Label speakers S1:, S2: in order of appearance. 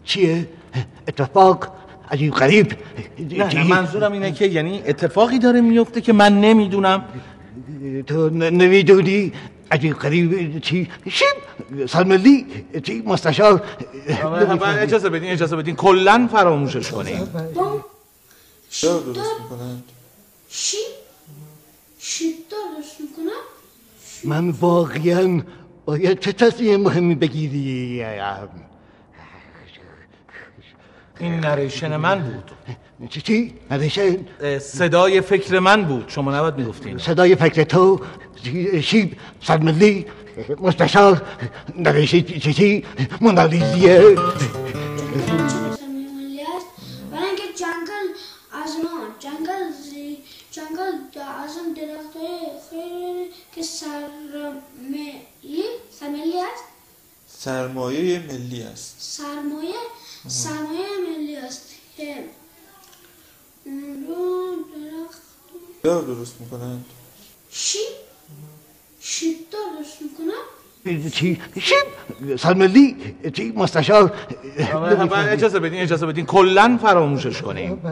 S1: چیه؟ اتفاق عجیب غریب.
S2: نه منظورم اینه که یعنی اتفاقی داره میفته که من نمیدونم.
S1: تو نمیدونی عجیب غریب چی؟ سرملی چی مستشار.
S2: اجازه بدین کلن فراموشش کنیم.
S3: درست میکنند.
S4: شیب درست میکنم.
S1: من واقعا باید چه تصمیم مهمی بگیری؟
S2: این نریشن من بود.
S1: چی؟ نریشن؟
S2: صدای فکر من بود. شما نباید میگفتین.
S1: صدای فکر تو؟ شیب سرملی مستشار نریشن چی؟ مونالیزیه.
S4: برای اینکه جنگل از ما جنگل از اون درختای خیلی که سرمایه است.
S3: سرمایه ملی است.
S4: سرمایه ملی است که
S3: دار درست میکنند.
S4: شیب درست میکنم.
S1: چی؟ شیب سرملی چی مستشار.
S2: اجازه بدین کلن فراموشش کنیم.